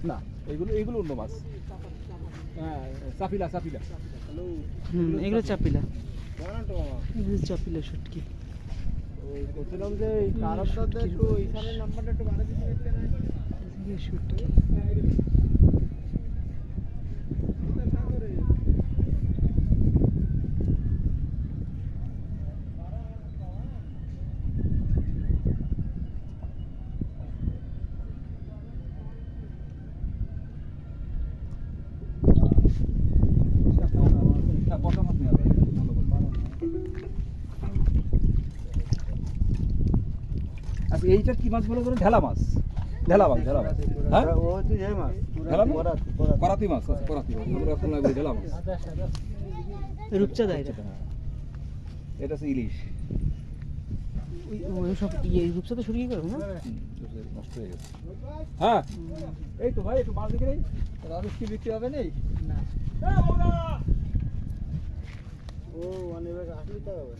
না, এগুলো এগুলো অন্য মাছ। হ্যাঁ, চাপিলা চাপিলা। এগুলো চাপিলা, এগুলো চাপিলা শুটকি। বলছিলাম যে এই কারণটা একটু এইখানের নাম্বারটা একটু বাড়া দিতে পারতেন না? এই শুটকি আচ্ছা, এইটা কি মাছ বলে? ঢেলা মাছ। ঢেলা মাছ, ঢেলা মাছ। হ্যাঁ, ঢেলা না? করাতি মাছ, আচ্ছা, করাতি মাছ। আমরা এখন লাগবে ঢেলা মাছ। রূপচাঁদা এটা। এটা হচ্ছে ইলিশ। ওই সব এই রূপচাঁদা শুকিয়ে গেল না? নষ্ট হয়ে গেছে। হ্যাঁ, এই তো ভাই একটু মাছ দেখে নেই। রাজস্ব কি বিক্রি হবে নেই? না। ও অনেক আসলে তো হবে।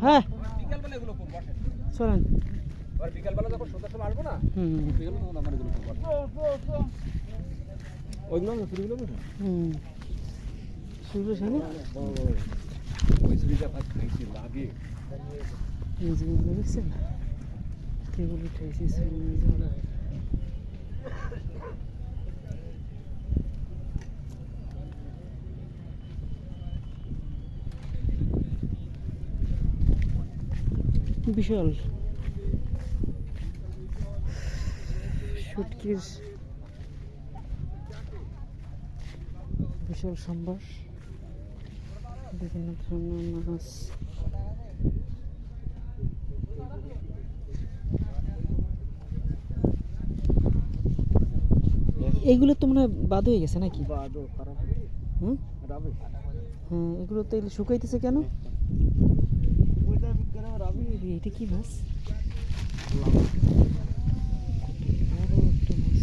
হ্যাঁ, বিকালবেলা এগুলো খুব বসে। চলেন। আর বিকালবেলা যখন সন্ধ্যার সময় আসবো না, বিকালে তখন আমার এগুলো খুব বসে। ওইগুলো না, ছুরিগুলো না? শুরু সামনে ওই ছুরিটা ভাত খাইছি লাগে। এই যেগুলো দেখছেন, কেবল উঠাইছি ছুরি। বিশাল শুটকির বিশাল সম্ভার, বিভিন্ন ধরনের মাছ। এইগুলো তো মনে হয় বাদ হয়ে গেছে নাকি? হ্যাঁ, এগুলো তো শুকাইতেছে কেন? এটা কি মাছ? বড় একটা মাছ।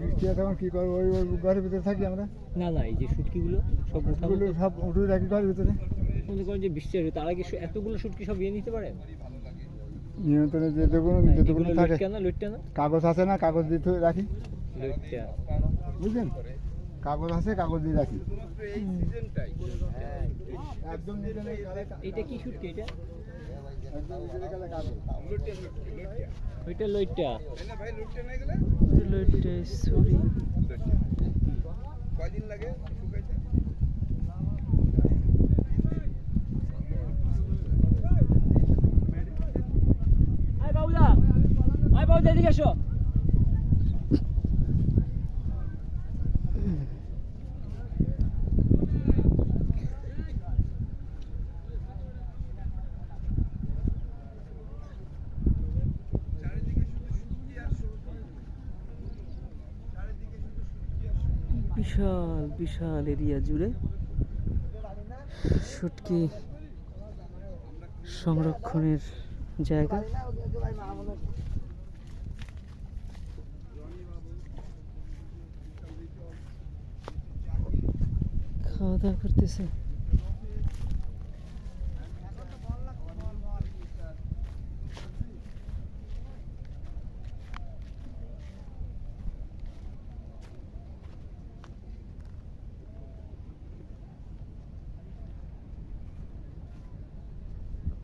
বৃষ্টি এখন কি করবো? ওই ওই ঘরের ভিতরে থাকি আমরা। না না, এই যে শুটকিগুলো সব ওগুলো সব উঠে রাখি ঘরের ভিতরে। মনে করেন যে বৃষ্টি আসবে, তার আগে এতগুলো শুটকি সব ইয়ে নিতে পারেন? নিয়ন্ত্রণে যেটুকুনো থাকে। লইট্টা না? কাগজ আছে না, কাগজ দিয়ে রাখি। লইট্টা বুঝলেন, কাগজ আছে, কাগজ দিয়ে রাখি। একদম এটা কি শুটকি? এটা কাগজ। ওইটা লইট্টা। লইট্টা সরি। কয়দিন লাগে শুকাইতে? আয় বাবুদা, আয় বাবুদা, এদিকে এসো। বিশাল বিশাল এরিয়া জুড়ে শুটকি সংরক্ষণের জায়গা। খাওয়া দাওয়া করতেছে।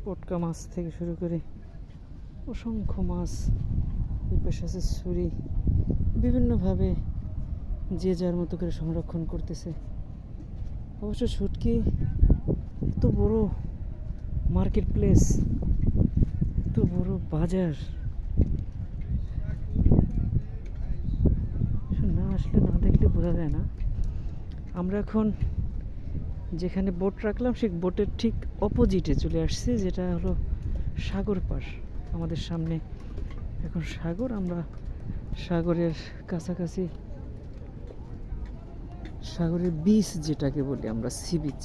পটকা মাছ থেকে শুরু করে অসংখ্য মাছ, এই পাশে আছে ছুরি, বিভিন্নভাবে যে যার মতো করে সংরক্ষণ করতেছে। অবশ্য শুটকি এত বড় মার্কেট প্লেস, এত বড় বাজার, না আসলে না দেখলে বোঝা যায় না। আমরা এখন যেখানে বোট রাখলাম সেই বোটের ঠিক অপোজিটে চলে আসছি, যেটা হলো সাগর পার। আমাদের সামনে এখন সাগর, আমরা সাগরের কাছাকাছি সাগরের বিচ যেটাকে বলি আমরা, সি বিচ।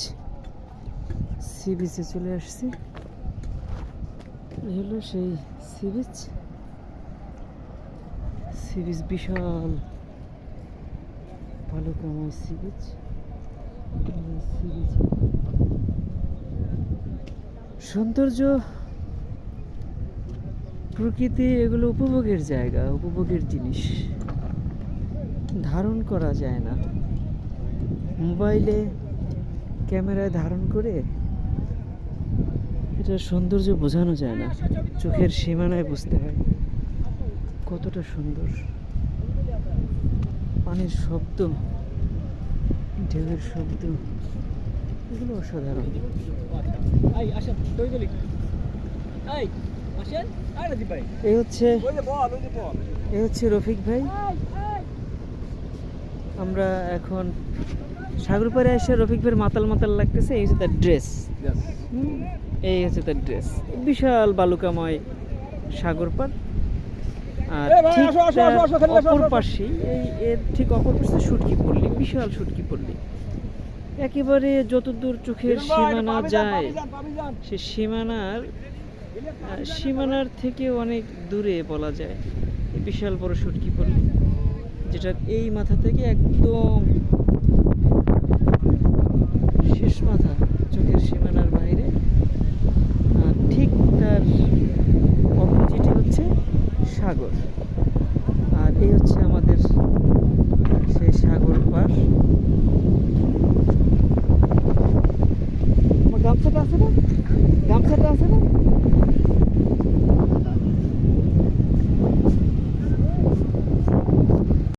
সি বিচে চলে আসছি। এই হলো সেই সি বিচ। সি বিচ বিশাল ভালুকাময় সি বিচ। সি বিচ সৌন্দর্য, প্রকৃতি, এগুলো উপভোগের জায়গা, উপভোগের জিনিস, ধারণ করা যায় না। মোবাইলে ক্যামেরায় ধারণ করে এটার সৌন্দর্য বোঝানো যায় না, চোখের সীমানায় বুঝতে হয় কতটা সুন্দর। পানির শব্দ, ঢেউয়ের শব্দ, এগুলো অসাধারণ। এই হচ্ছে রফিক ভাই। আমরা এখন সাগর পাড়ে এসে রফিক ভাইয়ের মাতাল মাতাল লাগতেছে। এই হচ্ছে তার ড্রেস, এই হচ্ছে তার ড্রেস। বিশাল বালুকাময় সাগর পাড়। আর ঠিক তার অপর পাশেই, এর ঠিক অপর পাশে শুটকি পল্লী, বিশাল শুটকি পল্লী। একেবারে যতদূর চোখের সীমানা যায়, সে সীমানার থেকে অনেক দূরে বলা যায় এই বিশাল বড় শুটকি পল্লী, যেটা এই মাথা থেকে একদম শেষ মাথা চোখের সীমানার বাইরে। আর ঠিক তার অপোজিটে হচ্ছে সাগর। আর এই হচ্ছে আমাদের